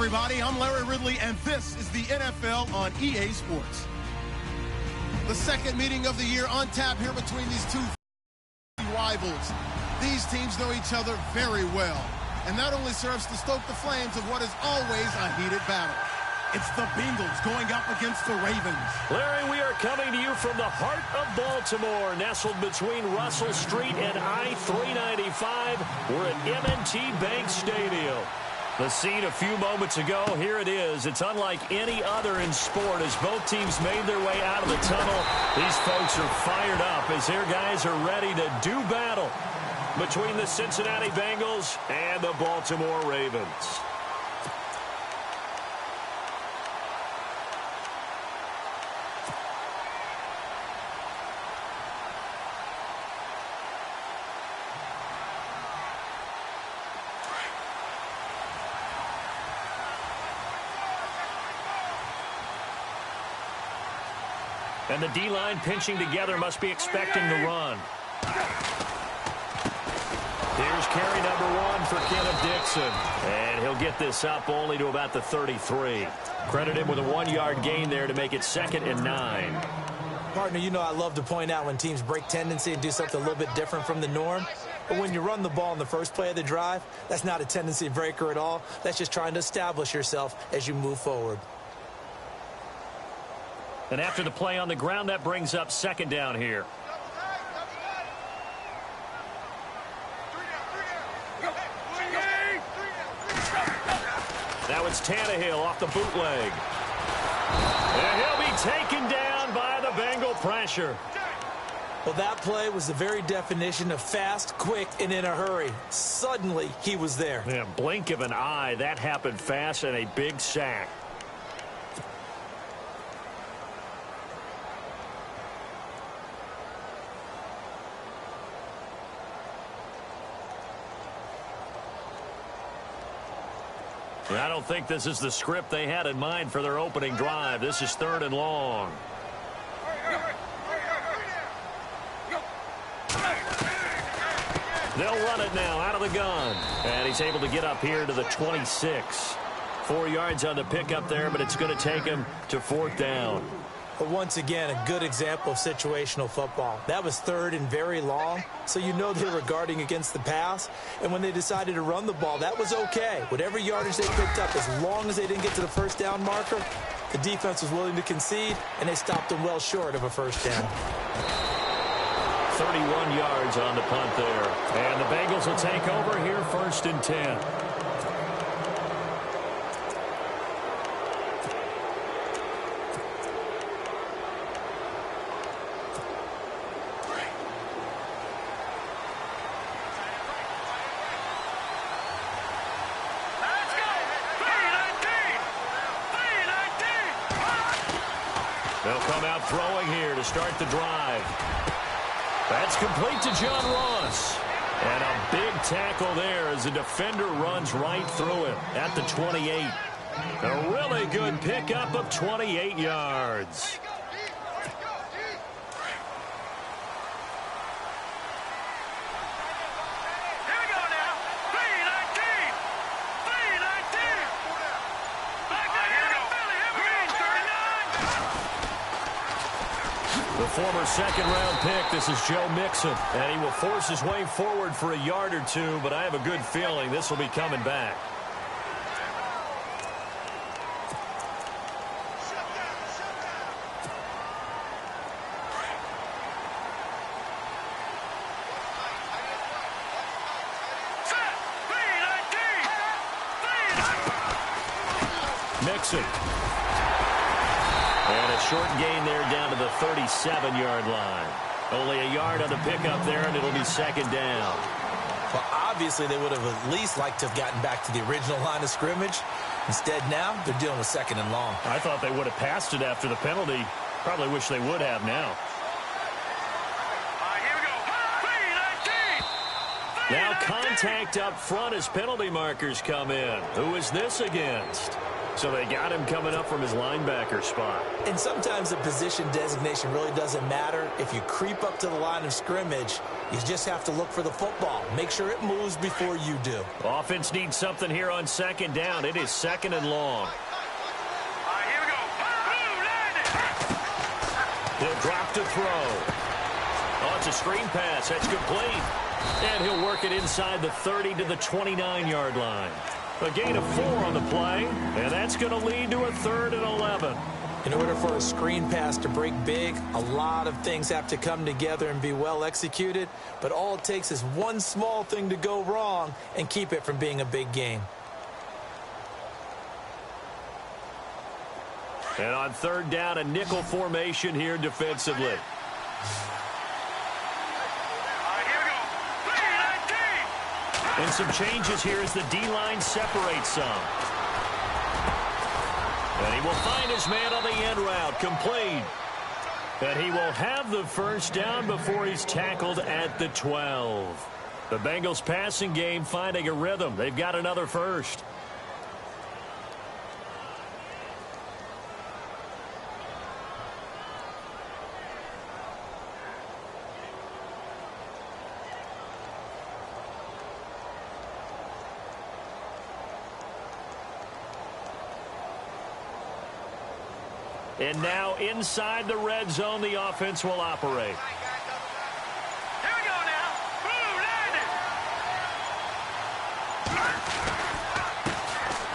everybody. I'm Larry Ridley, and this is the NFL on EA Sports. The second meeting of the year on tap here between these two rivals. These teams know each other very well, and that only serves to stoke the flames of what is always a heated battle. It's the Bengals going up against the Ravens. Larry, we are coming to you from the heart of Baltimore, nestled between Russell Street and I-395. We're at M&T Bank Stadium. The scene a few moments ago, here it is. It's unlike any other in sport as both teams made their way out of the tunnel. These folks are fired up as their guys are ready to do battle between the Cincinnati Bengals and the Baltimore Ravens. And the D-line pinching together must be expecting the run. Here's carry number 1 for Kenneth Dixon. And he'll get this up only to about the 33. Credit him with a 1-yard gain there to make it 2nd and 9. Partner, you know I love to point out when teams break tendency and do something a little bit different from the norm. But when you run the ball in the first play of the drive, that's not a tendency breaker at all. That's just trying to establish yourself as you move forward. And after the play on the ground, that brings up 2nd down here. Now it's Tannehill off the bootleg. And he'll be taken down by the Bengal pressure. Well, that play was the very definition of fast, quick, and in a hurry. Suddenly, he was there. Yeah, blink of an eye. That happened fast and a big sack. I don't think this is the script they had in mind for their opening drive. This is 3rd and long. They'll run it now out of the gun. And he's able to get up here to the 26. 4 yards on the pickup there, but it's going to take him to 4th down. But once again, a good example of situational football. That was 3rd and very long, so you know they were guarding against the pass. And when they decided to run the ball, that was okay. Whatever yardage they picked up, as long as they didn't get to the 1st down marker, the defense was willing to concede, and they stopped them well short of a 1st down. 31 yards on the punt there. And the Bengals will take over here 1st and 10. They'll come out throwing here to start the drive. That's complete to John Ross. And a big tackle there as the defender runs right through him at the 28. A really good pickup of 28 yards. The former 2nd-round pick, this is Joe Mixon. And he will force his way forward for a yard or two, but I have a good feeling this will be coming back. Mixon. And a short gain there down to the 37-yard line. Only a yard on the pickup there, and it'll be 2nd down. Well, obviously, they would have at least liked to have gotten back to the original line of scrimmage. Instead, now, they're dealing with 2nd and long. I thought they would have passed it after the penalty. Probably wish they would have now. Now contact up front as penalty markers come in. Who is this against? So they got him coming up from his linebacker spot. And sometimes the position designation really doesn't matter. If you creep up to the line of scrimmage, you just have to look for the football. Make sure it moves before you do. Offense needs something here on second down. It is second and long. Here we go. He'll drop to throw. Oh, it's a screen pass. That's complete. And he'll work it inside the 30 to the 29-yard line. A gain of 4 on the play, and that's going to lead to a 3rd and 11. In order for a screen pass to break big, a lot of things have to come together and be well executed, but all it takes is one small thing to go wrong and keep it from being a big game. And on 3rd down, a nickel formation here defensively. And some changes here as the D-line separates some. And he will find his man on the end route, complete. And he will have the first down before he's tackled at the 12. The Bengals passing game finding a rhythm. They've got another first. And now inside the red zone, the offense will operate. Here we go now.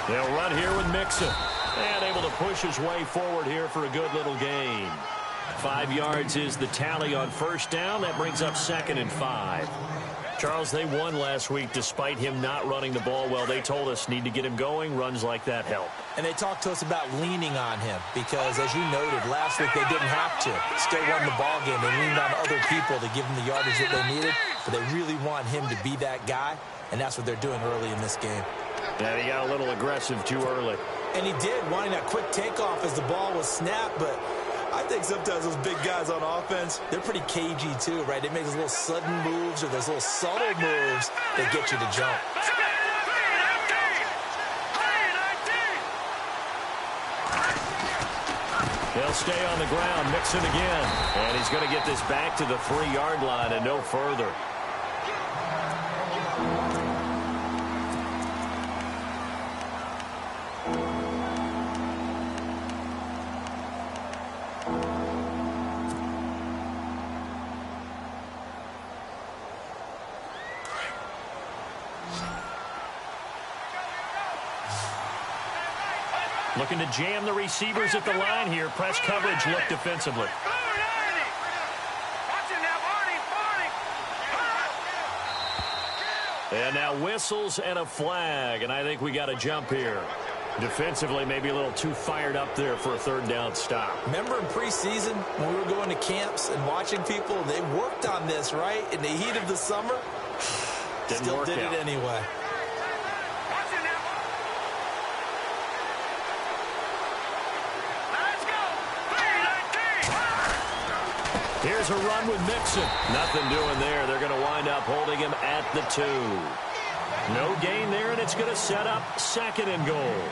They'll run here with Mixon. And able to push his way forward here for a good little gain. 5 yards is the tally on first down. That brings up 2nd and 5. Charles, they won last week despite him not running the ball well. They told us need to get him going. Runs like that help. And they talked to us about leaning on him because, as you noted, last week they didn't have to. Still won the ball game. They leaned on other people to give them the yardage that they needed, but they really want him to be that guy, and that's what they're doing early in this game. Yeah, he got a little aggressive too early. And he did, wanting that quick takeoff as the ball was snapped, but I think sometimes those big guys on offense, they're pretty cagey too, right? They make those little sudden moves or those little subtle moves that get you to jump. They'll stay on the ground, Mixon again. And he's going to get this back to the 3-yard line and no further. Looking to jam the receivers at the line here. Press coverage look defensively. And now whistles and a flag, and I think we got a jump here. Defensively, maybe a little too fired up there for a 3rd down stop. Remember in preseason when we were going to camps and watching people, they worked on this, right? In the heat of the summer, still did it anyway. Here's a run with Mixon. Nothing doing there. They're going to wind up holding him at the 2. No gain there, and it's going to set up 2nd and goal.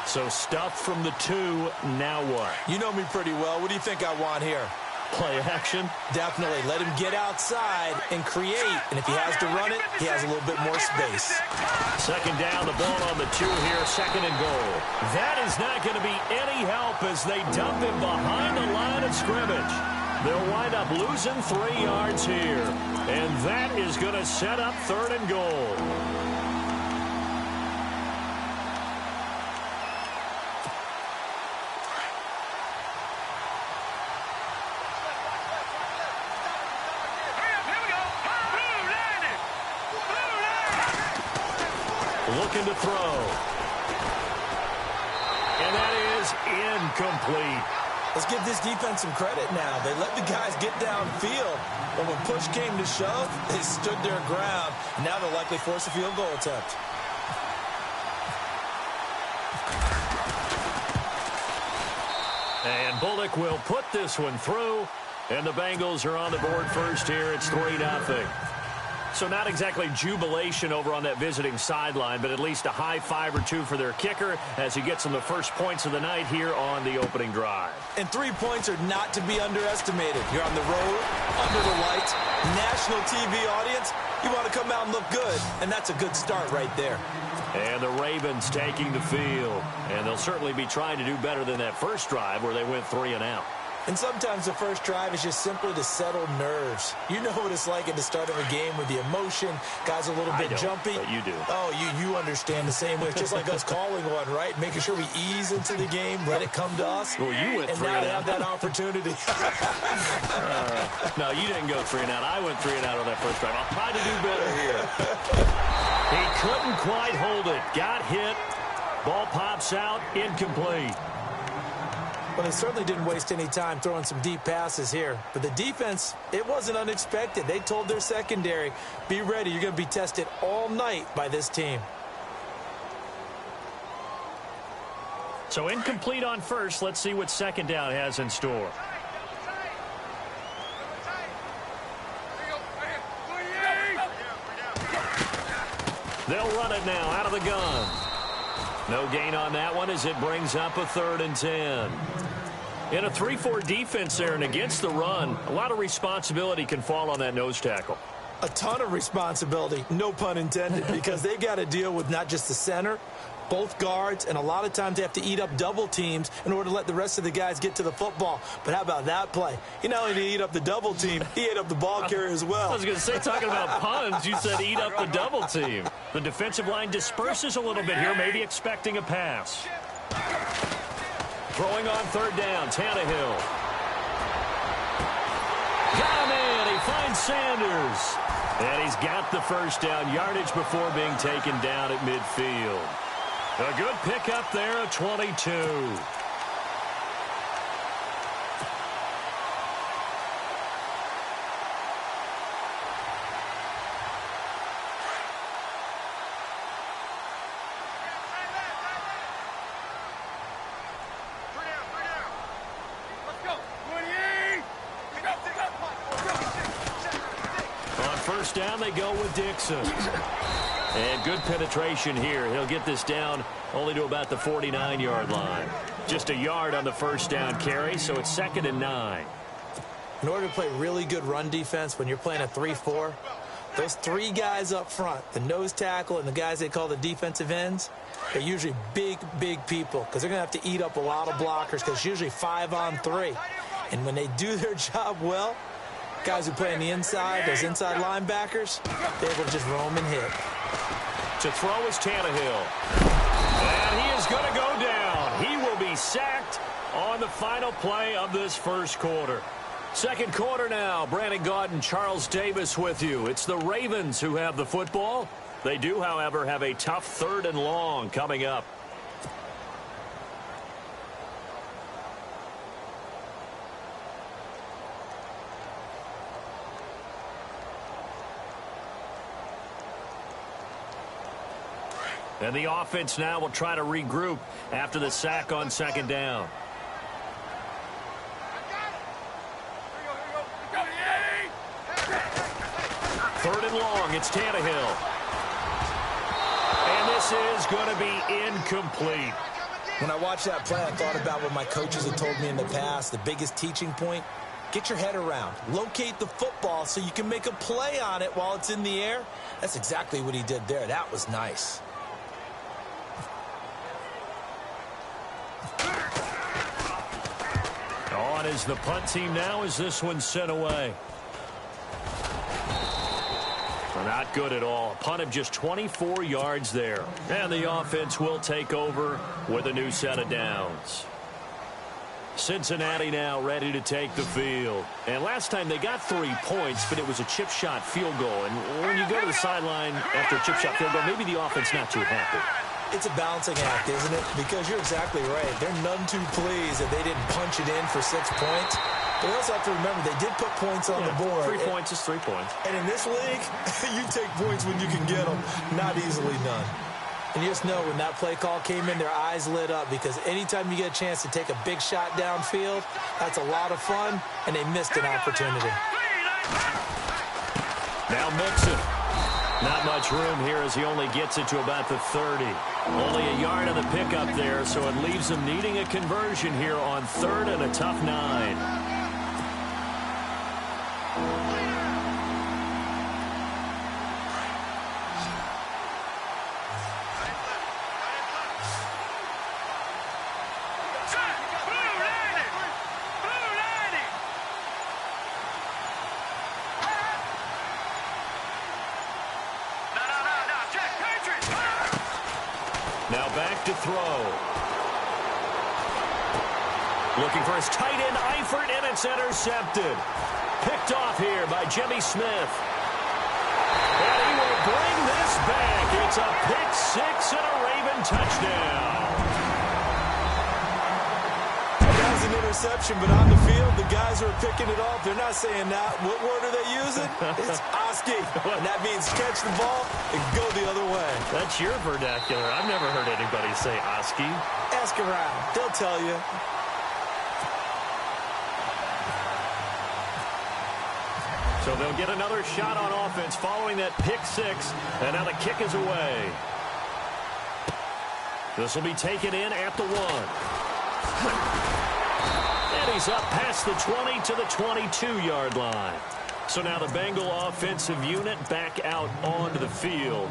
So stuff from the 2. Now what? You know me pretty well. What do you think I want here? Play action? Definitely. Let him get outside and create. And if he has to run it, he has a little bit more space. 2nd down, the ball on the 2 here, 2nd and goal. That is not going to be any help as they dump him behind the line of scrimmage. They'll wind up losing 3 yards here. And that is going to set up 3rd and goal. Looking to throw. And that is incomplete. Let's give this defense some credit now. They let the guys get downfield, but when push came to shove, they stood their ground. And now they'll likely force a field goal attempt. And Bullock will put this one through, and the Bengals are on the board first here. It's 3-0. So not exactly jubilation over on that visiting sideline, but at least a high five or two for their kicker as he gets them the first points of the night here on the opening drive. And 3 points are not to be underestimated. You're on the road, under the lights, national TV audience. You want to come out and look good, and that's a good start right there. And the Ravens taking the field. And they'll certainly be trying to do better than that first drive where they went 3 and out. And sometimes the first drive is just simply to settle nerves. You know what it's like at the start of a game with the emotion. Guys are a little bit jumpy. But you do. Oh, you understand the same way. It's just like us calling one, right? Making sure we ease into the game, let it come to us. Well, you went 3 and out. And now they have that opportunity. No, you didn't go 3 and out. I went 3 and out on that first drive. I'll try to do better here. He couldn't quite hold it. Got hit. Ball pops out. Incomplete. Well, they certainly didn't waste any time throwing some deep passes here. But the defense, it wasn't unexpected. They told their secondary, be ready. You're going to be tested all night by this team. So incomplete on first. Let's see what second down has in store. They'll run it now out of the gun. No gain on that one as it brings up a 3rd and 10. In a 3-4 defense there and against the run, a lot of responsibility can fall on that nose tackle. A ton of responsibility, no pun intended, because they've got to deal with not just the center, both guards, and a lot of times they have to eat up double teams in order to let the rest of the guys get to the football. But how about that play? He not only did he eat up the double team, he ate up the ball carrier as well. I was going to say, talking about puns, you said eat up the double team. The defensive line disperses a little bit here, maybe expecting a pass. Throwing on 3rd down, Tannehill. Got him in. He finds Sanders. And he's got the first down yardage before being taken down at midfield. A good pickup there at 22. On first down, they go with Dixon. And good penetration here. He'll get this down only to about the 49-yard line. Just a yard on the first down carry, so it's 2nd and 9. In order to play really good run defense when you're playing a 3-4, those 3 guys up front, the nose tackle and the guys they call the defensive ends, they're usually big, big people because they're going to have to eat up a lot of blockers because it's usually 5 on 3. And when they do their job well, guys who play on the inside, those inside linebackers, they're able to just roam and hit. To throw is Tannehill. And he is going to go down. He will be sacked on the final play of this first quarter. Second quarter now. Brandon Gaudin and Charles Davis with you. It's the Ravens who have the football. They do, however, have a tough 3rd and long coming up. And the offense now will try to regroup after the sack on 2nd down. Third and long, it's Tannehill. And this is going to be incomplete. When I watched that play, I thought about what my coaches had told me in the past. The biggest teaching point, get your head around. Locate the football so you can make a play on it while it's in the air. That's exactly what he did there. That was nice. On is the punt team now as this one's sent away. Not good at all. Punt of just 24 yards there. And the offense will take over with a new set of downs. Cincinnati now ready to take the field. And last time they got 3 points, but it was a chip shot field goal. And when you go to the sideline after a chip shot field goal, maybe the offense not too happy. It's a balancing act, isn't it? Because you're exactly right. They're none too pleased that they didn't punch it in for 6 points. But you also have to remember they did put points on the board. 3 points is 3 points. And in this league, you take points when you can get them. Not easily done. And you just know when that play call came in, their eyes lit up because anytime you get a chance to take a big shot downfield, that's a lot of fun, and they missed an opportunity. Now Mixon. Not much room here as he only gets it to about the 30. Only a yard on the pickup there, so it leaves him needing a conversion here on 3rd and a tough 9. Now back to throw. Looking for his tight end, Eifert, and it's intercepted. Picked off here by Jimmy Smith. And he will bring this back. It's a pick 6 and a Raven touchdown. That was an interception, but on the field, the guys who are picking it off, they're not saying that. What word are they using? It's Oski. And that means catch the ball and go the other way. That's your vernacular. I've never heard anybody say Oski. Ask around. They'll tell you. So they'll get another shot on offense following that pick 6. And now the kick is away. This will be taken in at the 1. And he's up past the 20 to the 22-yard line. So now the Bengal offensive unit back out onto the field.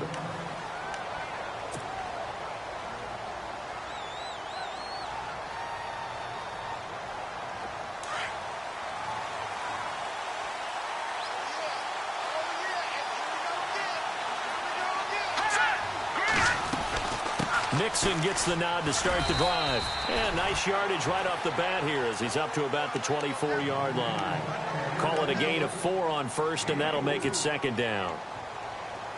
Nixon gets the nod to start the drive. And nice yardage right off the bat here as he's up to about the 24-yard line. Call it a gain of 4 on 1st, and that'll make it 2nd down.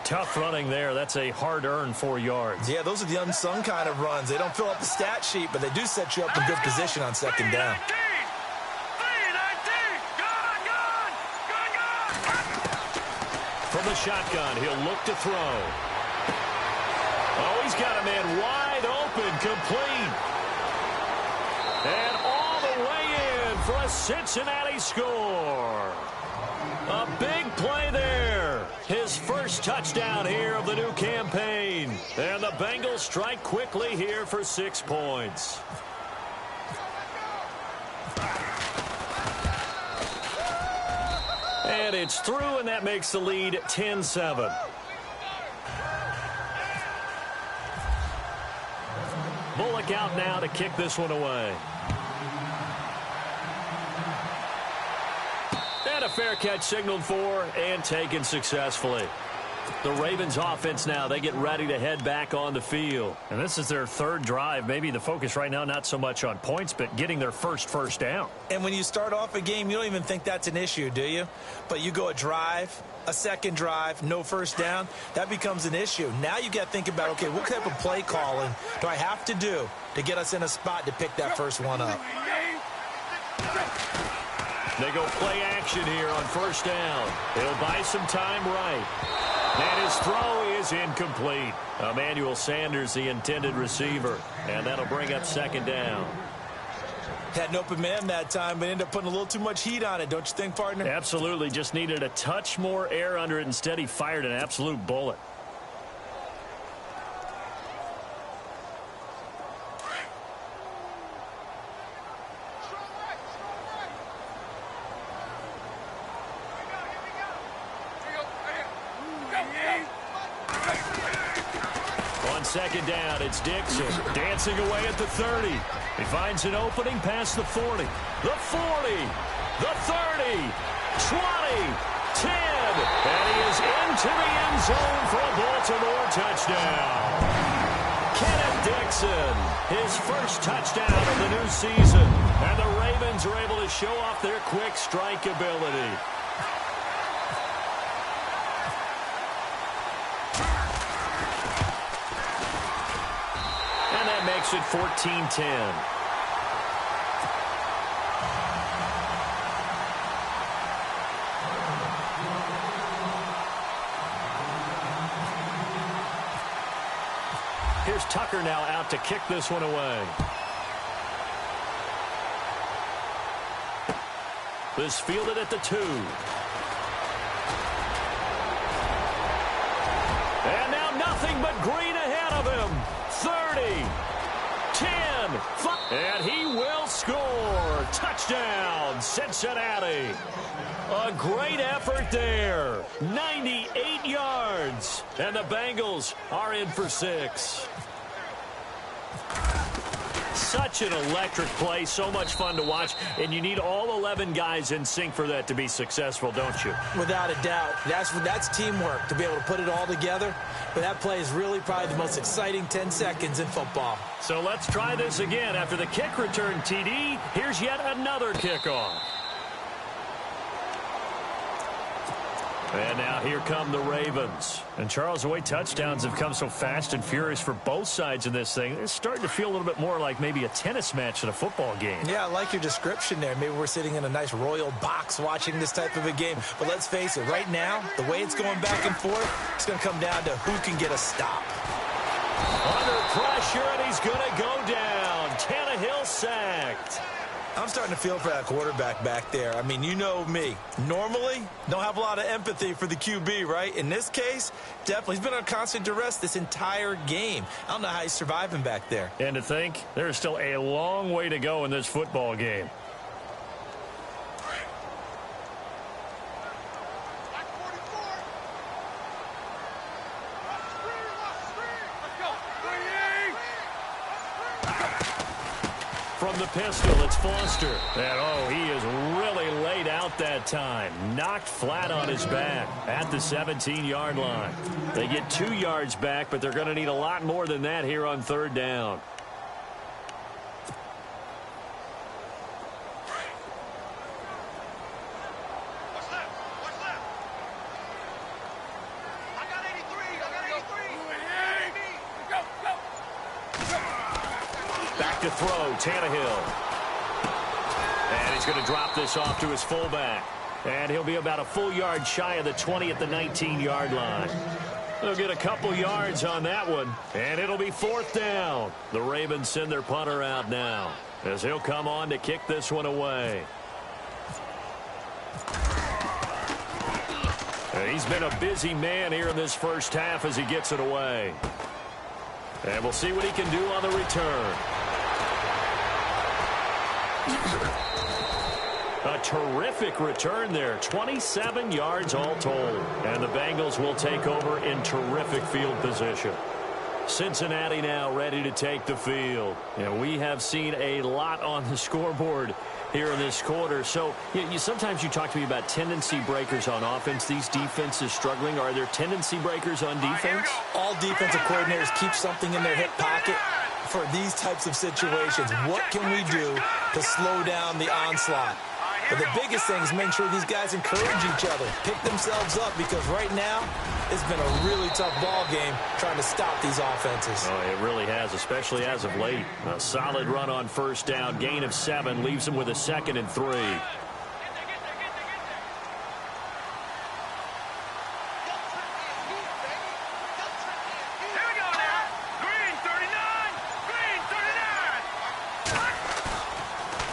Tough running there. That's a hard-earned 4 yards. Yeah, those are the unsung kind of runs. They don't fill up the stat sheet, but they do set you up in good position on 2nd down. From the shotgun, he'll look to throw. Oh, he's got a man wide open, complete. And all the way in for a Cincinnati score. A big play there. His first touchdown here of the new campaign. And the Bengals strike quickly here for 6 points. And it's through, and that makes the lead 10-7. Bullock out now to kick this one away. And a fair catch signaled for and taken successfully. The Ravens offense now, they get ready to head back on the field. And this is their 3rd drive. Maybe the focus right now not so much on points, but getting their first down. And when you start off a game, you don't even think that's an issue, do you? But you go a drive, a 2nd drive, no 1st down, that becomes an issue. Now you got to think about, okay, what type of play calling do I have to do to get us in a spot to pick that first one up? They go play action here on 1st down. He'll buy some time right. And his throw is incomplete. Emmanuel Sanders, the intended receiver. And that'll bring up 2nd down. Had an open man that time, but ended up putting a little too much heat on it, don't you think, partner? Absolutely. Just needed a touch more air under it. Instead, he fired an absolute bullet. On 2nd down, it's Dixon dancing away at the 30. He finds an opening past the 40. The 40, the 30, 20, 10. And he is into the end zone for a Baltimore touchdown. Kenneth Dixon, his first touchdown of the new season. And the Ravens are able to show off their quick strike ability. And that makes it 14-10. Here's Tucker now out to kick this one away. This fielded at the 2. Nothing but green ahead of him. 30, 10, 5, and he will score. Touchdown, Cincinnati. A great effort there. 98 yards. And the Bengals are in for 6. Such an electric play, so much fun to watch, and you need all 11 guys in sync for that to be successful, don't you? Without a doubt. That's teamwork, to be able to put it all together. But that play is really probably the most exciting 10 seconds in football. So let's try this again. After the kick return TD, here's yet another kickoff. And now here come the Ravens. And, Charles, the way touchdowns have come so fast and furious for both sides in this thing, it's starting to feel a little bit more like maybe a tennis match than a football game. Yeah, I like your description there. Maybe we're sitting in a nice royal box watching this type of a game. But let's face it, right now, the way it's going back and forth, it's going to come down to who can get a stop. Under pressure, and he's going to go down. Tannehill sacked. I'm starting to feel for that quarterback back there. I mean, you know me. Normally, don't have a lot of empathy for the QB, right? In this case, definitely. He's been on constant duress this entire game. I don't know how he's surviving back there. And to think, there's still a long way to go in this football game. From the pistol, it's Foster. And, oh, he is really laid out that time. Knocked flat on his back at the 17-yard line. They get 2 yards back, but they're going to need a lot more than that here on 3rd down. To throw, Tannehill. And he's going to drop this off to his fullback. And he'll be about a full yard shy of the 20 at the 19-yard line. They'll get a couple yards on that one. And it'll be 4th down. The Ravens send their punter out now, as he'll come on to kick this one away. He's been a busy man here in this first half as he gets it away. And we'll see what he can do on the return. A terrific return there. 27 yards all told. And the Bengals will take over in terrific field position. Cincinnati now ready to take the field. And we have seen a lot on the scoreboard here in this quarter. So sometimes you talk to me about tendency breakers on offense. These defenses struggling. Are there tendency breakers on defense? All defensive coordinators keep something in their hip pocket for these types of situations. What can we do to slow down the onslaught? But the biggest thing is making sure these guys encourage each other, pick themselves up, because right now it's been a really tough ball game trying to stop these offenses. Oh, it really has, especially as of late. A solid run on 1st down, gain of 7, leaves them with a 2nd and 3.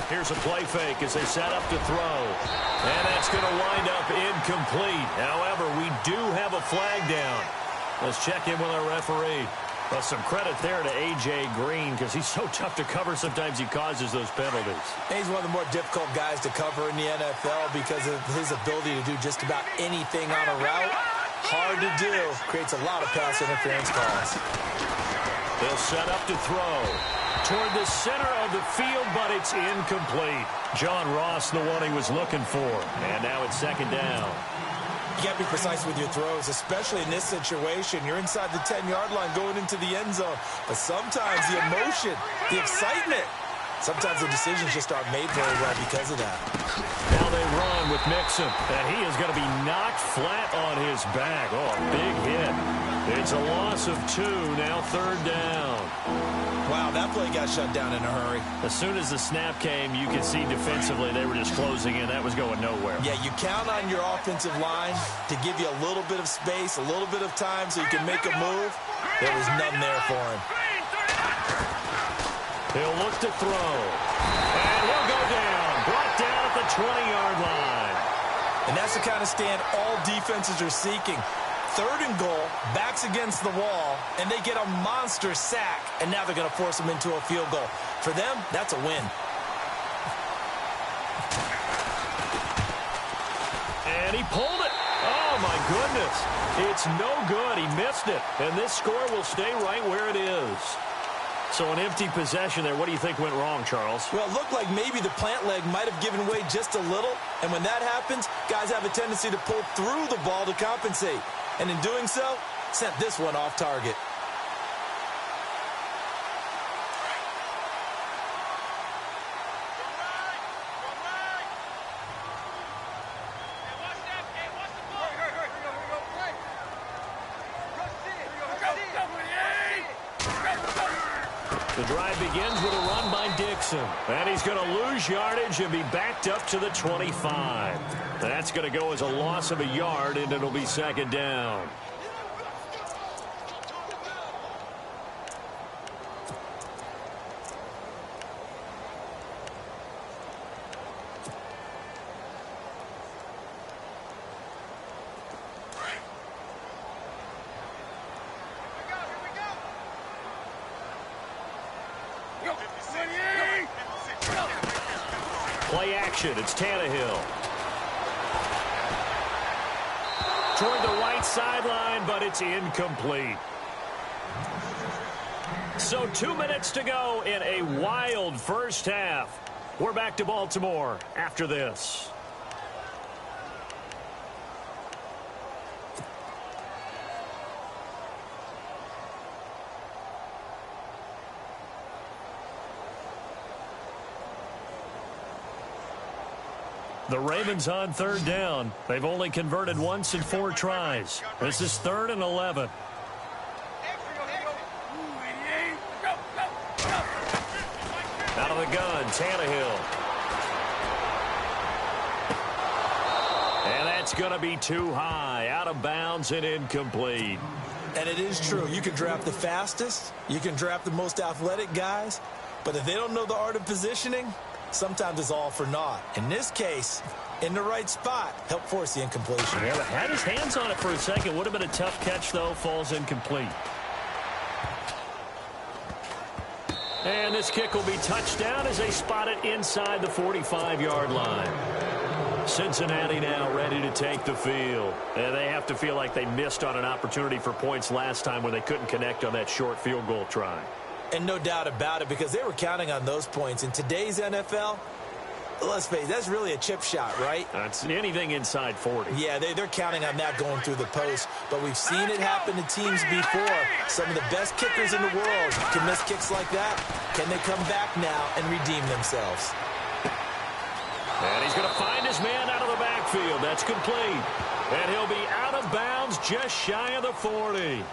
Here's a play fake as they set up to throw. And that's going to wind up incomplete. However, we do have a flag down. Let's check in with our referee. Well, some credit there to A.J. Green, because he's so tough to cover. Sometimes he causes those penalties. He's one of the more difficult guys to cover in the NFL because of his ability to do just about anything on a route. Hard to do. Creates a lot of pass interference calls. They'll set up to throw toward the center of the field, but it's incomplete. John Ross, the one he was looking for. And now it's 2nd down. You got to be precise with your throws, especially in this situation. You're inside the 10-yard line going into the end zone. But sometimes the emotion, the excitement, sometimes the decisions just aren't made very well because of that. Now they run with Mixon, and he is going to be knocked flat on his back. Oh, a big hit. It's a loss of 2, now 3rd down. Wow, that play got shut down in a hurry. As soon as the snap came, you could see defensively they were just closing in. That was going nowhere. Yeah, you count on your offensive line to give you a little bit of space, a little bit of time so you can make a move. There was none there for him. He'll look to throw. And he'll go down. Brought down at the 20-yard line. And that's the kind of stand all defenses are seeking. 3rd and goal, backs against the wall, and they get a monster sack, and now they're going to force them into a field goal. For them, that's a win. And he pulled it. Oh, my goodness. It's no good. He missed it. And this score will stay right where it is. So an empty possession there. What do you think went wrong, Charles? Well, it looked like maybe the plant leg might have given way just a little. And when that happens, guys have a tendency to pull through the ball to compensate. And in doing so, sent this one off target. The drive begins with a run by Dixon. And he's going to lose yardage and be backed up to the 25. That's going to go as a loss of a yard, and it'll be 2nd down. Play action. It's Tannehill. Toward the right sideline, but it's incomplete. So 2 minutes to go in a wild first half. We're back to Baltimore after this. The Ravens on 3rd down. They've only converted once in 4 tries. This is 3rd and 11. Out of the gun, Tannehill. And that's going to be too high. Out of bounds and incomplete. And it is true. You can draft the fastest. You can draft the most athletic guys. But if they don't know the art of positioning, sometimes it's all for naught. In this case, in the right spot, help force the incompletion. Yeah, had his hands on it for a second. Would have been a tough catch, though. Falls incomplete. And this kick will be touched down as they spot it inside the 45-yard line. Cincinnati now ready to take the field. And they have to feel like they missed on an opportunity for points last time when they couldn't connect on that short field goal try. And no doubt about it, because they were counting on those points. In today's NFL, let's face it, that's really a chip shot, right? That's anything inside 40. Yeah, they're counting on that going through the post. But we've seen it happen to teams before. Some of the best kickers in the world can miss kicks like that. Can they come back now and redeem themselves? And he's going to find his man out of the backfield. That's complete. And he'll be out of bounds just shy of the 40.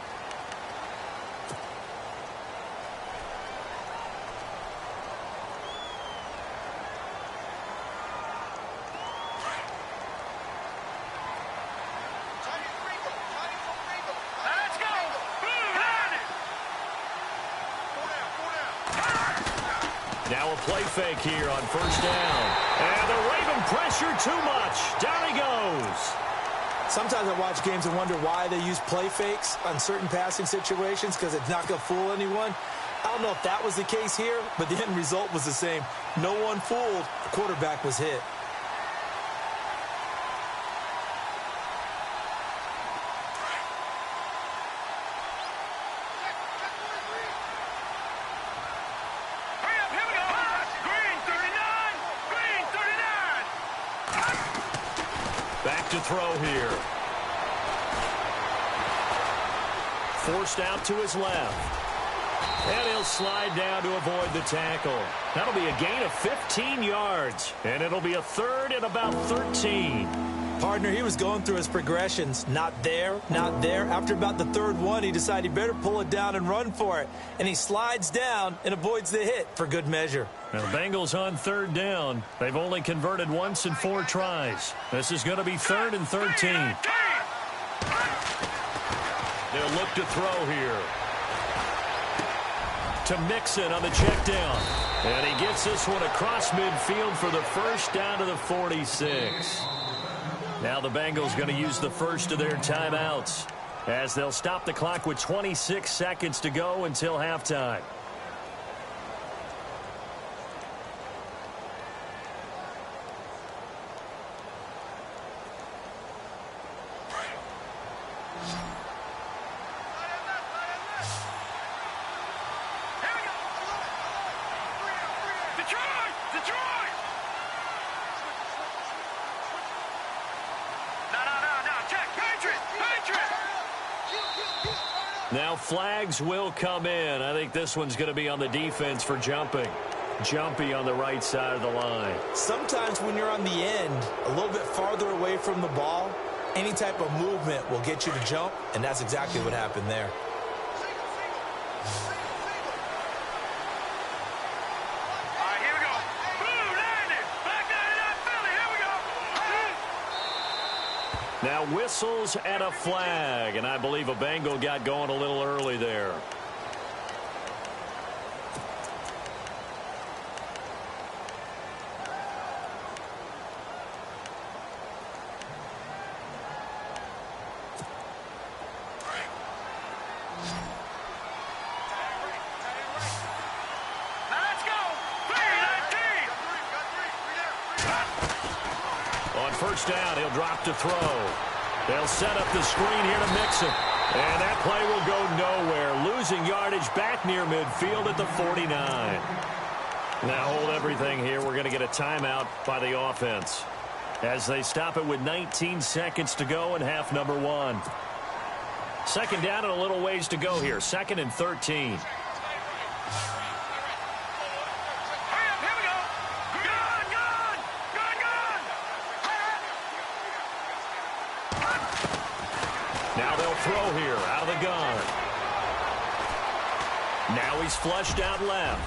Now a play fake here on 1st down. And the Raven pressure too much. Down he goes. Sometimes I watch games and wonder why they use play fakes on certain passing situations, because it's not going to fool anyone. I don't know if that was the case here, but the end result was the same. No one fooled. The quarterback was hit. To throw here. Forced out to his left. And he'll slide down to avoid the tackle. That'll be a gain of 15 yards. And it'll be a 3rd and about 13. Partner, he was going through his progressions. Not there, not there. After about the 3rd one, he decided he better pull it down and run for it. And he slides down and avoids the hit for good measure. Now, the Bengals on 3rd down. They've only converted once in 4 tries. This is going to be 3rd and 13. They'll look to throw here. To Mixon on the check down. And he gets this one across midfield for the first down to the 46. Now the Bengals going to use the first of their timeouts. as they'll stop the clock with 26 seconds to go until halftime. Now flags will come in. I think this one's going to be on the defense for jumping. Jumpy on the right side of the line. Sometimes when you're on the end, a little bit farther away from the ball, any type of movement will get you to jump, and that's exactly what happened there. Now whistles and a flag, and I believe a Bengal got going a little early there. First down, he'll drop to throw. They'll set up the screen here to mix him. And that play will go nowhere. Losing yardage back near midfield at the 49. Now hold everything here. We're going to get a timeout by the offense as they stop it with 19 seconds to go in half number one. Second down and a little ways to go here. 2nd and 13. Now they'll throw here out of the gun. Now he's flushed out left.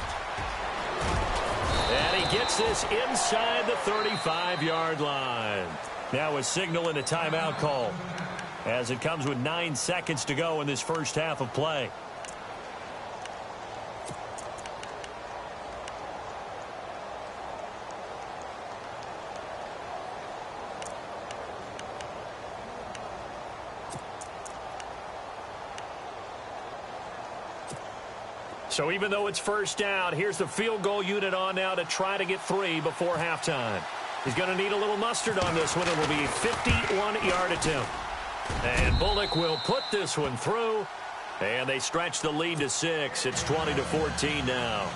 And he gets this inside the 35-yard line. Now a signal and a timeout call as it comes with 9 seconds to go in this first half of play. So even though it's first down, here's the field goal unit on now to try to get 3 before halftime. He's going to need a little mustard on this one. It will be a 51-yard attempt. And Bullock will put this one through. And they stretch the lead to 6. It's 20-14 now.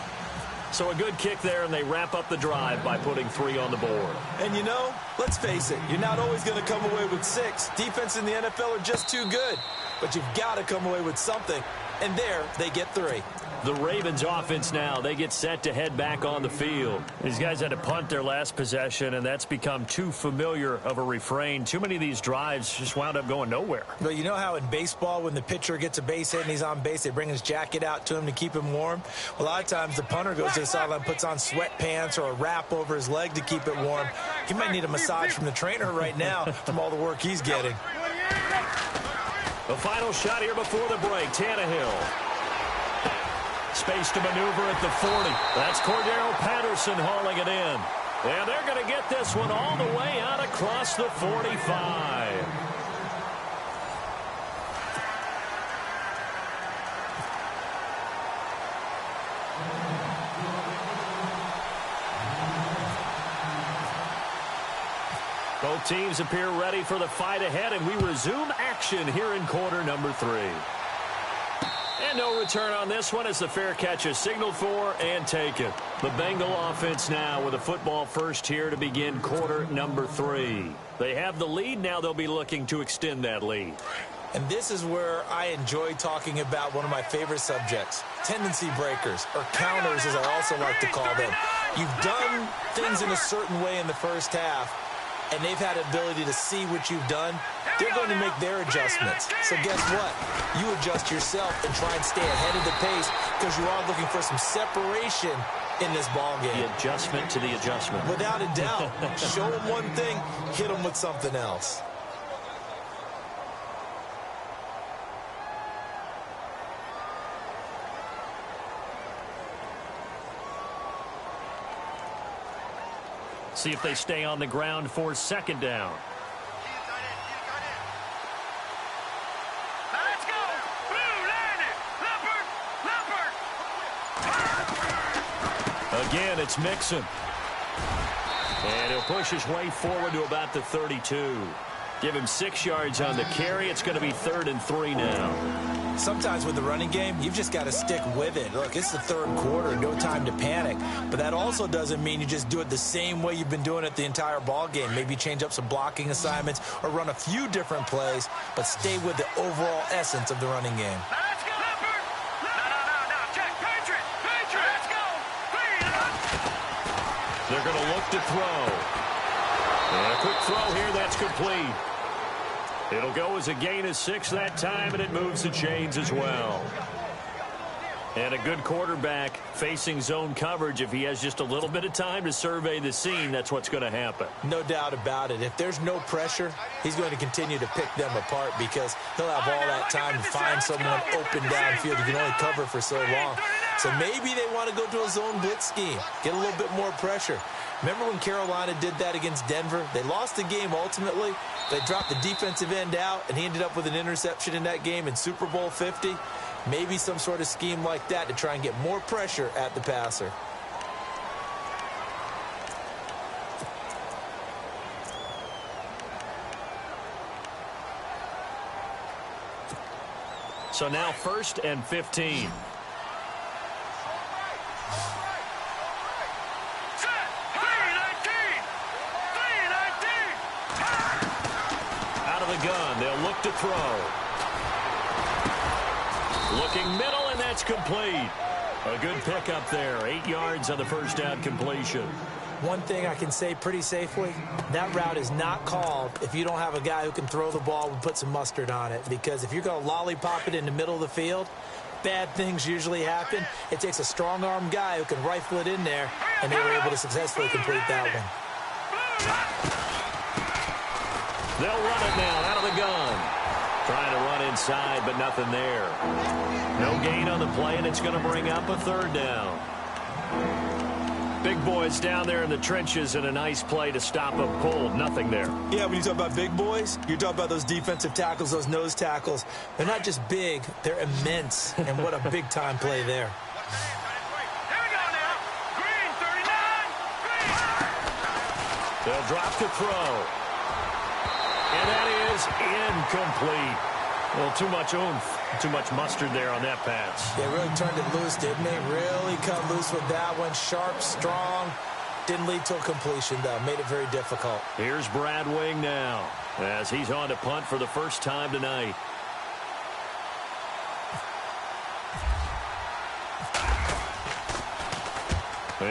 So a good kick there, and they wrap up the drive by putting 3 on the board. And you know, let's face it, you're not always going to come away with 6. Defense in the NFL are just too good. But you've got to come away with something. And there, they get 3. The Ravens offense now, they get set to head back on the field. These guys had to punt their last possession, and that's become too familiar of a refrain. Too many of these drives just wound up going nowhere. But you know how in baseball, when the pitcher gets a base hit and he's on base, they bring his jacket out to him to keep him warm? Well, a lot of times the punter goes to the sideline, puts on sweatpants or a wrap over his leg to keep it warm. He might need a massage from the trainer right now from all the work he's getting. The final shot here before the break, Tannehill. Space to maneuver at the 40. That's Cordero Patterson hauling it in. And they're going to get this one all the way out across the 45. Both teams appear ready for the fight ahead, and we resume action here in quarter number 3. And no return on this one as the fair catch is signaled for and taken. The Bengal offense now with a football first here to begin quarter number 3. They have the lead. Now they'll be looking to extend that lead. And this is where I enjoy talking about one of my favorite subjects, tendency breakers, or counters as I also like to call them. You've done things in a certain way in the first half, and they've had the ability to see what you've done. They're going to make their adjustments. So guess what? You adjust yourself and try and stay ahead of the pace because you are looking for some separation in this ball game. The adjustment to the adjustment. Without a doubt. Show them one thing, hit them with something else. See if they stay on the ground for second down. Again, it's Mixon. And he'll push his way forward to about the 32. Give him 6 yards on the carry. It's going to be 3rd and 3 now. Sometimes with the running game, you've just got to stick with it. Look, it's the 3rd quarter, no time to panic. But that also doesn't mean you just do it the same way you've been doing it the entire ball game. Maybe change up some blocking assignments or run a few different plays, but stay with the overall essence of the running game. Let's go, Leopard! No, check, Patriot! Let's go! They're going to look to throw. And a quick throw here, that's complete. It'll go as a gain of 6 that time, and it moves the chains as well. And a good quarterback facing zone coverage. If he has just a little bit of time to survey the scene, that's what's going to happen. No doubt about it. If there's no pressure, he's going to continue to pick them apart because he'll have all that time to find someone open downfield. He can only cover for so long. So maybe they want to go to a zone blitz scheme, get a little bit more pressure. Remember when Carolina did that against Denver? They lost the game ultimately. They dropped the defensive end out, and he ended up with an interception in that game in Super Bowl 50. Maybe some sort of scheme like that to try and get more pressure at the passer. So now 1st and 15. Gun. They'll look to throw. Looking middle, and that's complete. A good pickup there. 8 yards on the first down completion. One thing I can say pretty safely, that route is not called if you don't have a guy who can throw the ball and put some mustard on it. Because if you're going to lollipop it in the middle of the field, bad things usually happen. It takes a strong-arm guy who can rifle it in there, and they were able to successfully complete that one. They'll run it now out of the gun. Trying to run inside, but nothing there. No gain on the play, and it's going to bring up a 3rd down. Big boys down there in the trenches, and a nice play to stop a pull. Nothing there. Yeah, when you talk about big boys, you're talking about those defensive tackles, those nose tackles. They're not just big, they're immense. And what a big-time play there. Here we go now. Green, 39. Green. They'll drop to throw. And that is incomplete. Well, too much oomph, too much mustard there on that pass. They really turned it loose, didn't they? Really cut loose with that one. Sharp, strong. Didn't lead to a completion, though. Made it very difficult. Here's Brad Wing now as he's on to punt for the first time tonight.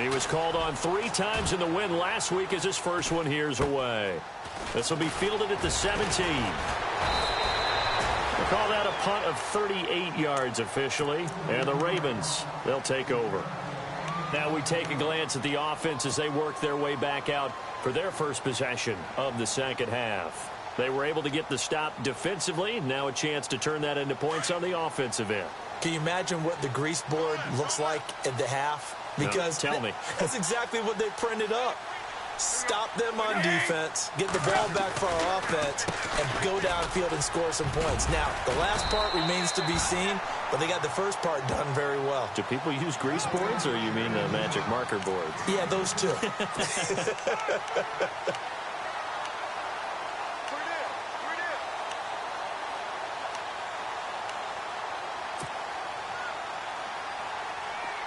He was called on 3 times in the win last week as his first one here's away. This will be fielded at the 17. We'll call that a punt of 38 yards officially. And the Ravens, they'll take over. Now we take a glance at the offense as they work their way back out for their first possession of the second half. They were able to get the stop defensively. Now a chance to turn that into points on the offensive end. Can you imagine what the grease board looks like at the half? Because no, tell me. That's exactly what they printed up. Stop them on defense, get the ball back for our offense, and go downfield and score some points. Now, the last part remains to be seen, but they got the first part done very well. Do people use grease boards, or you mean the magic marker board? Yeah, those two.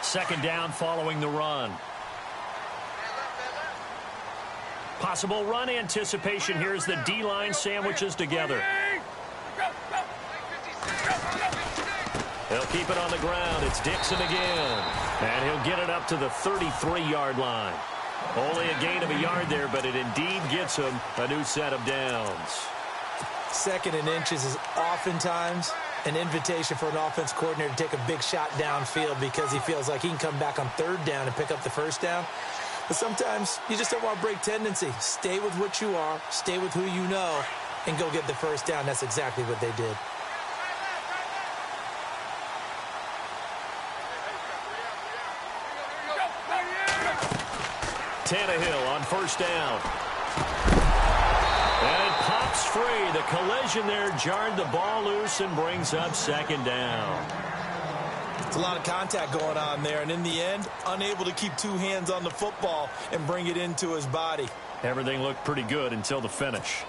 Second down following the run. Possible run anticipation. Here's the D-line sandwiches together. They'll keep it on the ground. It's Dixon again. And he'll get it up to the 33-yard line. Only a gain of a yard there, but it indeed gets him a new set of downs. 2nd and inches is oftentimes an invitation for an offense coordinator to take a big shot downfield because he feels like he can come back on 3rd down and pick up the first down. But sometimes you just don't want to break tendency. Stay with what you are, stay with who you know, and go get the first down. That's exactly what they did. Tannehill on first down. And it pops free. The collision there jarred the ball loose and brings up second down. It's a lot of contact going on there, and in the end, unable to keep two hands on the football and bring it into his body. Everything looked pretty good until the finish.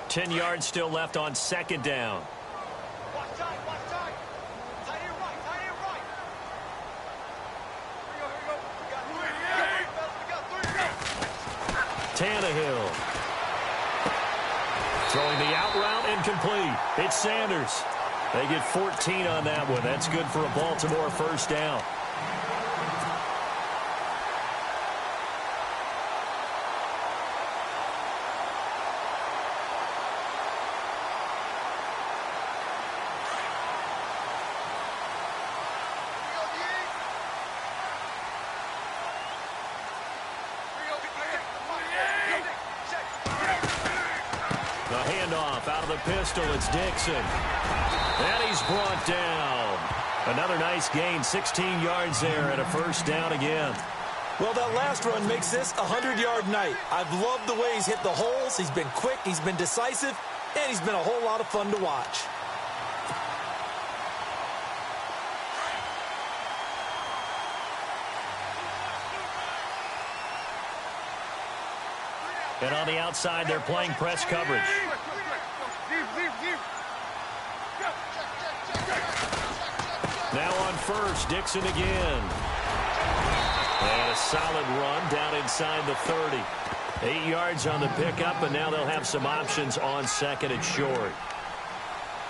Ten yards still left on second down. Watch tight, watch tight. Tight here right, tight here right. Here we go, here we go. We got three. Tannehill. Throwing the out route and complete. It's Sanders. They get 14 on that one. That's good for a Baltimore first down. The handoff out of the pistol. It's Dixon. And he's brought down. Another nice gain, 16 yards there and a first down again. Well, that last run makes this a 100-yard night. I've loved the way he's hit the holes. He's been quick, he's been decisive, and he's been a whole lot of fun to watch. And on the outside, they're playing press coverage. Now on first, Dixon again. And a solid run down inside the 30. 8 yards on the pickup, and now they'll have some options on second and short.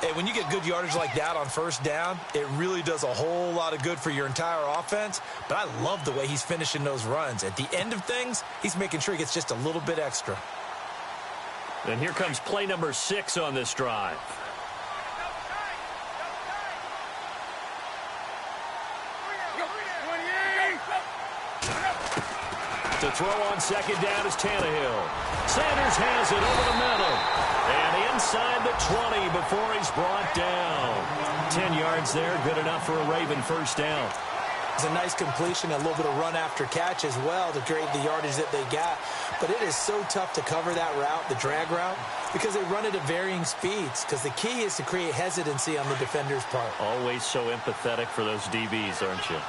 Hey, when you get good yardage like that on first down, it really does a whole lot of good for your entire offense. But I love the way he's finishing those runs. At the end of things, he's making sure he gets just a little bit extra. And here comes play number 6 on this drive. To throw on second down is Tannehill. Sanders has it over the middle. And inside the 20 before he's brought down. 10 yards there, good enough for a Raven first down. It's a nice completion, a little bit of run after catch as well to create the yardage that they got. But it is so tough to cover that route, the drag route, because they run it at varying speeds. Because the key is to create hesitancy on the defender's part. Always so empathetic for those DBs, aren't you?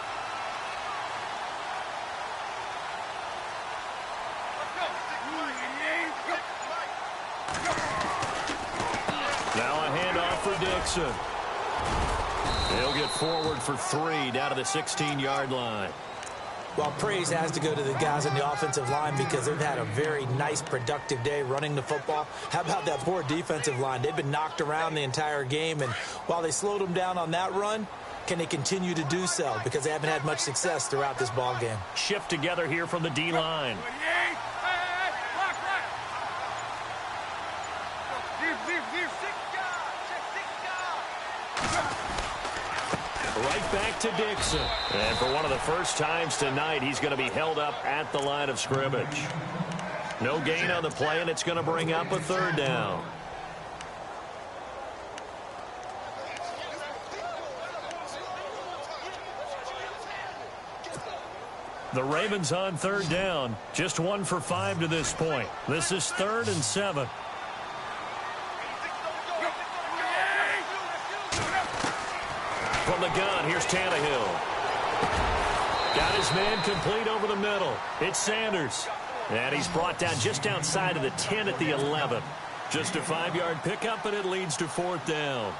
Now a handoff for Dixon. He'll get forward for 3 down to the 16-yard line. Well, praise has to go to the guys on the offensive line because they've had a very nice, productive day running the football. How about that poor defensive line? They've been knocked around the entire game, and while they slowed them down on that run, can they continue to do so? Because they haven't had much success throughout this ball game. Shift together here from the D-line. Right back to Dixon. And for one of the first times tonight, he's going to be held up at the line of scrimmage. No gain on the play, and it's going to bring up a third down. The Ravens on third down. Just 1 for 5 to this point. This is 3rd and 7. From the gun, here's Tannehill. Got his man complete over the middle. It's Sanders. And he's brought down just outside of the 10 at the 11. Just a 5-yard pickup, and it leads to 4th down.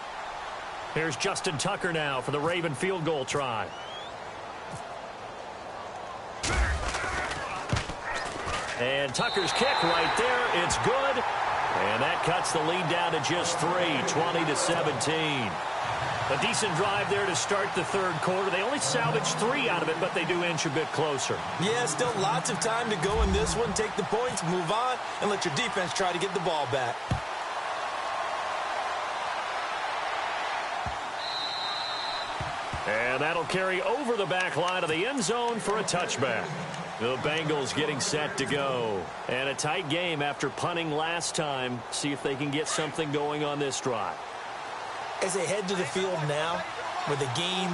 Here's Justin Tucker now for the Raven field goal try. And Tucker's kick right there. It's good. And that cuts the lead down to just 3, 20-17. A decent drive there to start the third quarter. They only salvaged 3 out of it, but they do inch a bit closer. Yeah, still lots of time to go in this one. Take the points, move on, and let your defense try to get the ball back. And that'll carry over the back line of the end zone for a touchback. The Bengals getting set to go. And a tight game after punting last time. See if they can get something going on this drive. As they head to the field now, with the game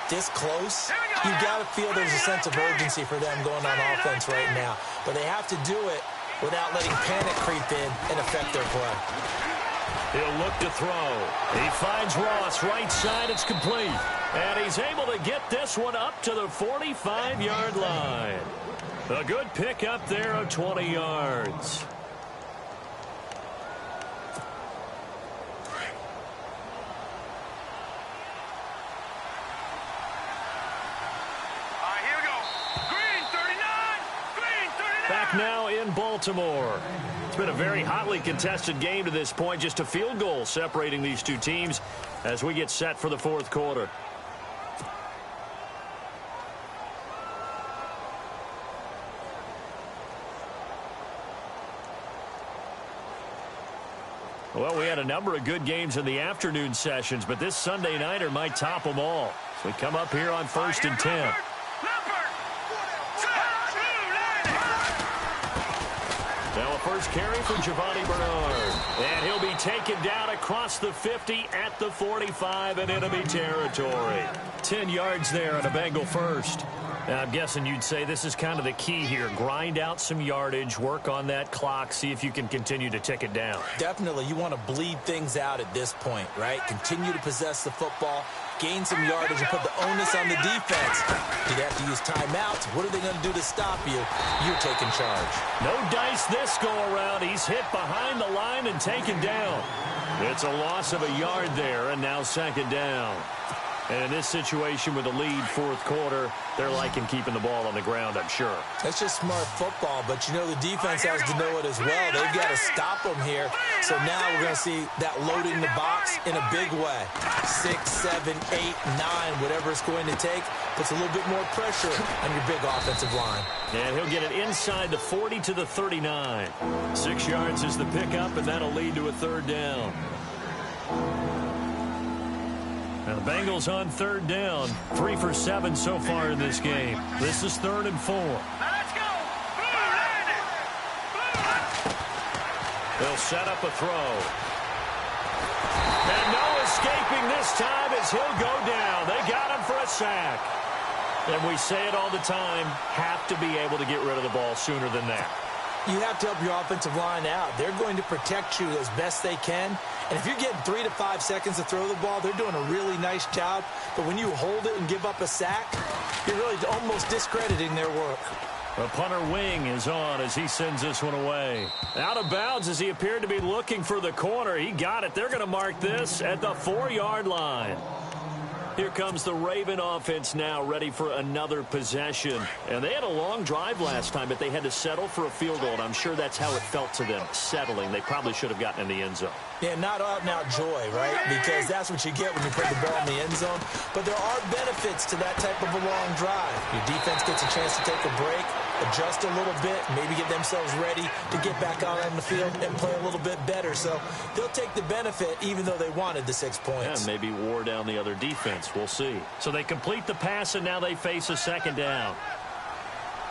this close, you got to feel there's a sense of urgency for them going on offense right now. But they have to do it without letting panic creep in and affect their play. He'll look to throw. He finds Ross right side. It's complete. And he's able to get this one up to the 45-yard line. A good pick up there of 20 yards. Back now in Baltimore. It's been a very hotly contested game to this point. Just a field goal separating these two teams as we get set for the fourth quarter. Well, we had a number of good games in the afternoon sessions, but this Sunday nighter might top them all. So we come up here on 1st and 10. Now a first carry for Giovanni Bernard. And he'll be taken down across the 50 at the 45 in enemy territory. 10 yards there on a Bengal first. Now, I'm guessing you'd say this is kind of the key here. Grind out some yardage, work on that clock, see if you can continue to tick it down. Definitely, you want to bleed things out at this point, right? Continue to possess the football, gain some yardage, and put the onus on the defense. Do they have to use timeouts? What are they going to do to stop you? You're taking charge. No dice this go-around. He's hit behind the line and taken down. It's a loss of a yard there, and now second down. And in this situation with the lead fourth quarter, they're liking keeping the ball on the ground, I'm sure. That's just smart football, but you know the defense has to know it as well. They've got to stop them here. So now we're going to see that loading the box in a big way. 6, 7, 8, 9, whatever it's going to take, puts a little bit more pressure on your big offensive line. And he'll get it inside the 40 to the 39. 6 yards is the pickup, and that'll lead to a third down. Now the Bengals on third down. 3 for 7 so far in this game. This is 3rd and 4. Let's go. They'll set up a throw. And no escaping this time as he'll go down. They got him for a sack. And we say it all the time, have to be able to get rid of the ball sooner than that. You have to help your offensive line out. They're going to protect you as best they can. And if you're getting 3 to 5 seconds to throw the ball, they're doing a really nice job. But when you hold it and give up a sack, you're really almost discrediting their work. The punter wing is on as he sends this one away. Out of bounds as he appeared to be looking for the corner. He got it. They're going to mark this at the 4-yard line. Here comes the Raven offense now, ready for another possession. And they had a long drive last time, but they had to settle for a field goal. And I'm sure that's how it felt to them, settling. They probably should have gotten in the end zone. Yeah, not out-and-out joy, right? Because that's what you get when you put the ball in the end zone. But there are benefits to that type of a long drive. Your defense gets a chance to take a break, adjust a little bit, maybe get themselves ready to get back out on the field and play a little bit better. So they'll take the benefit even though they wanted the 6 points. Yeah, maybe wore down the other defense. We'll see. So they complete the pass, and now they face a second down.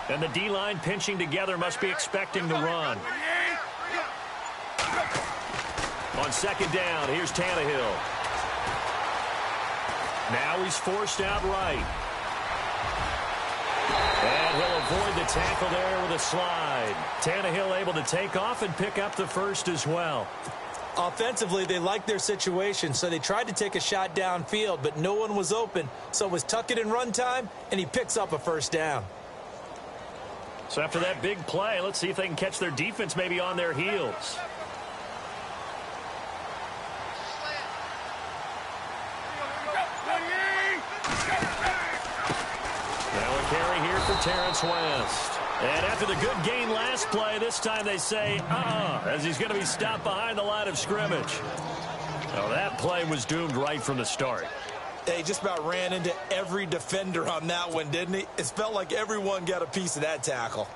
And the D-line pinching together must be expecting to run. On second down, here's Tannehill. Now he's forced out right. And he'll avoid the tackle there with a slide. Tannehill able to take off and pick up the first as well. Offensively, they liked their situation, so they tried to take a shot downfield, but no one was open. So it was tuck it in run time, and he picks up a first down. So after that big play, let's see if they can catch their defense maybe on their heels. Now a carry here for Terrence West. And after the good gain last play, this time they say, as he's going to be stopped behind the line of scrimmage. Well, that play was doomed right from the start. He just about ran into every defender on that one, didn't he? It felt like everyone got a piece of that tackle.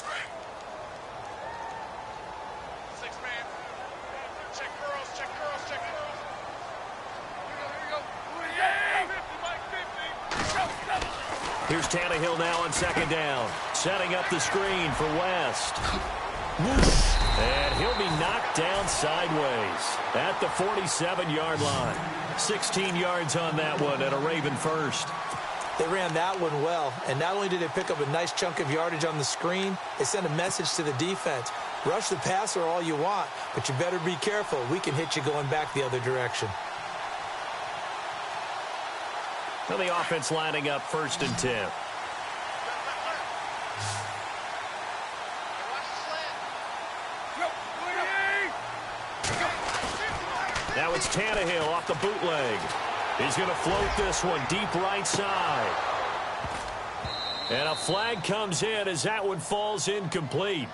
Here's Tannehill now on second down. Setting up the screen for West. And he'll be knocked down sideways at the 47-yard line. 16 yards on that one and a Raven first. They ran that one well, and not only did they pick up a nice chunk of yardage on the screen, they sent a message to the defense. Rush the passer all you want, but you better be careful. We can hit you going back the other direction. Well, the offense lining up 1st and 10. Now it's Tannehill off the bootleg. He's going to float this one deep right side. And a flag comes in as that one falls incomplete.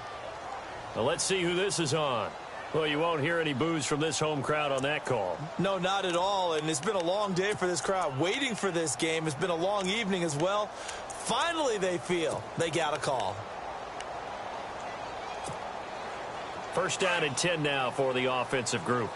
Well, let's see who this is on. Well, you won't hear any boos from this home crowd on that call. No, not at all. And it's been a long day for this crowd waiting for this game. It's been a long evening as well. Finally, they feel they got a call. 1st down and 10 now for the offensive group.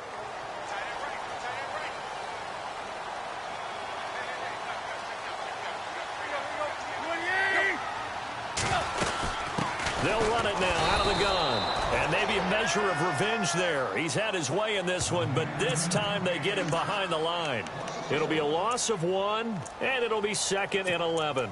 They'll run it now out of the gun. And maybe a measure of revenge there. He's had his way in this one, but this time they get him behind the line. It'll be a loss of 1, and it'll be 2nd and 11.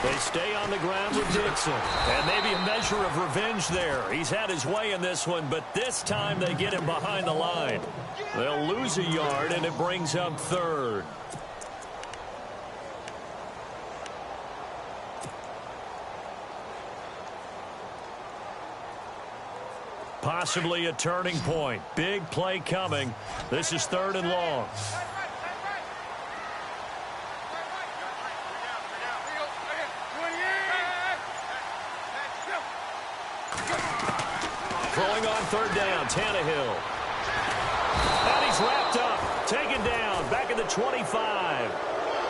They stay on the ground with Dixon. And maybe a measure of revenge there. He's had his way in this one, but this time they get him behind the line. They'll lose a yard, and it brings up 3rd. Possibly a turning point. Big play coming. This is 3rd and long. Throwing on 3rd down, Tannehill. And he's wrapped up, taken down, back at the 25.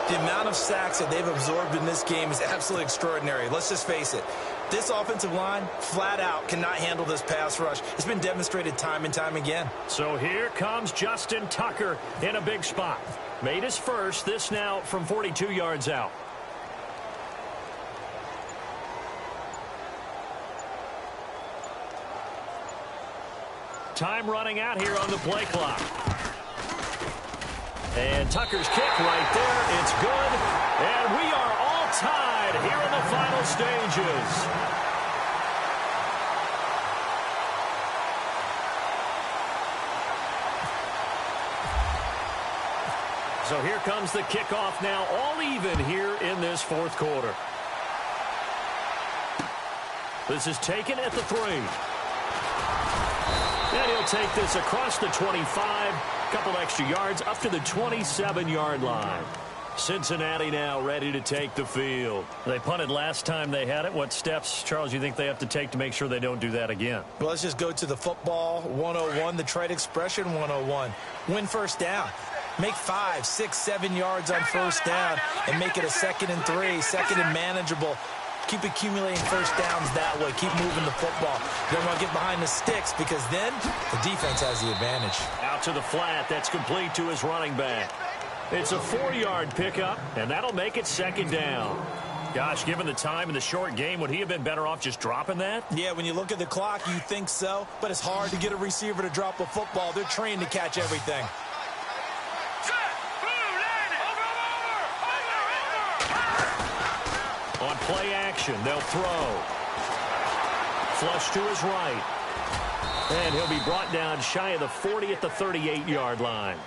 The amount of sacks that they've absorbed in this game is absolutely extraordinary. Let's just face it. This offensive line, flat out, cannot handle this pass rush. It's been demonstrated time and time again. So here comes Justin Tucker in a big spot. Made his first, this now from 42 yards out. Time running out here on the play clock. And Tucker's kick right there. It's good. And we are all tied here in the final stages. So here comes the kickoff now, all even here in this 4th quarter. This is taken at the 3. And he'll take this across the 25, couple extra yards up to the 27-yard line. Cincinnati now ready to take the field. They punted last time they had it. What steps, Charles, you think they have to take to make sure they don't do that again? Well, let's just go to the football 101, the trade expression 101. Win 1st down. Make 5, 6, 7 yards on 1st down and make it a 2nd and 3, 2nd and manageable. Keep accumulating 1st downs that way. Keep moving the football. You don't want to get behind the sticks because then the defense has the advantage. Out to the flat. That's complete to his running back. It's a 4-yard pickup, and that'll make it 2nd down. Gosh, given the time in the short game, would he have been better off just dropping that? Yeah, when you look at the clock, you think so, but it's hard to get a receiver to drop a football. They're trained to catch everything. On play action, they'll throw. Flush to his right. And he'll be brought down shy of the 40 at the 38-yard line.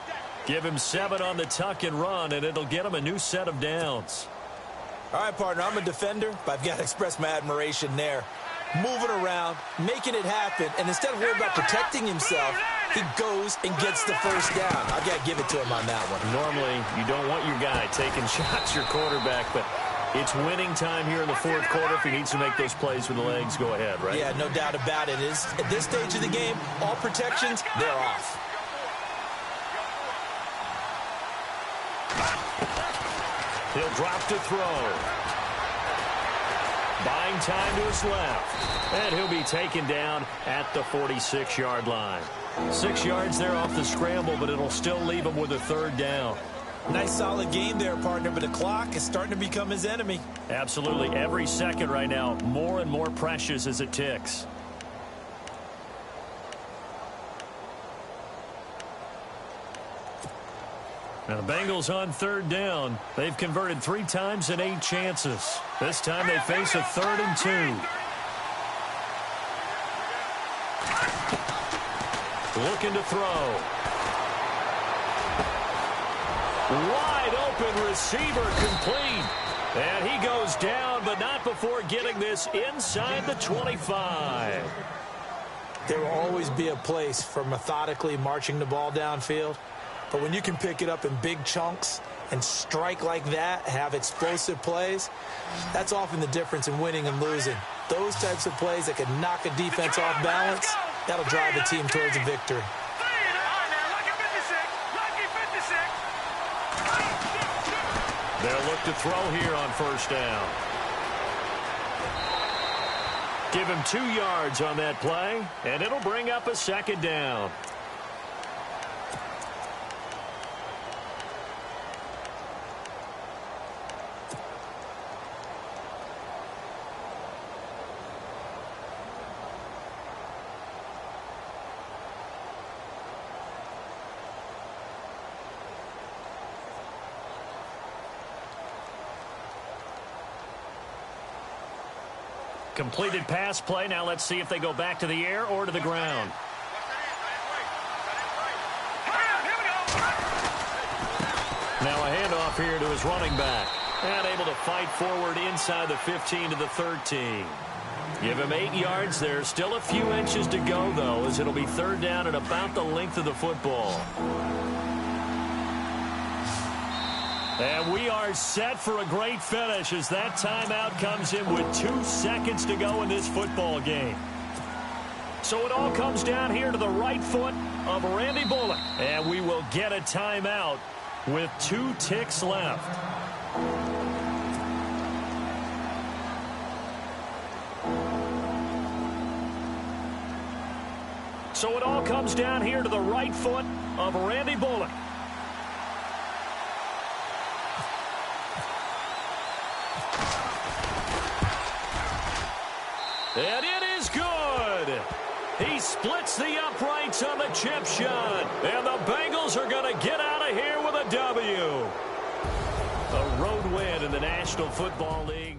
Give him 7 on the tuck and run, and it'll get him a new set of downs. All right, partner, I'm a defender, but I've got to express my admiration there. Moving around, making it happen, and instead of worrying about protecting himself, he goes and gets the 1st down. I've got to give it to him on that one. Normally, you don't want your guy taking shots, your quarterback, but it's winning time here in the 4th quarter. If he needs to make those plays with the legs, go ahead, right? Yeah, no doubt about it. At this stage of the game, all protections, they're off. He'll drop to throw. Buying time to his left. And he'll be taken down at the 46-yard line. 6 yards there off the scramble, but it'll still leave him with a 3rd down. Nice solid game there, partner, but the clock is starting to become his enemy. Absolutely. Every second right now, more and more precious as it ticks. Now the Bengals on third down. They've converted 3 times in 8 chances. This time they face a 3rd and 2. Looking to throw. Wide open receiver complete. And he goes down, but not before getting this inside the 25. There will always be a place for methodically marching the ball downfield. But when you can pick it up in big chunks and strike like that, have explosive plays, that's often the difference in winning and losing. Those types of plays that can knock a defense off balance, that'll drive a team towards a victory. They'll look to throw here on first down. Give him 2 yards on that play, and it'll bring up a 2nd down. Completed pass play. Now let's see if they go back to the air or to the ground. Now a handoff here to his running back. And able to fight forward inside the 15 to the 13. Give him 8 yards there. Still a few inches to go, though, as it'll be 3rd down and about the length of the football. And we are set for a great finish as that timeout comes in with 2 seconds to go in this football game. So it all comes down here to the right foot of Randy Bullock. And we will get a timeout with 2 ticks left. So it all comes down here to the right foot of Randy Bullock. And it is good. He splits the uprights on the chip shot. And the Bengals are going to get out of here with a W. A road win in the National Football League.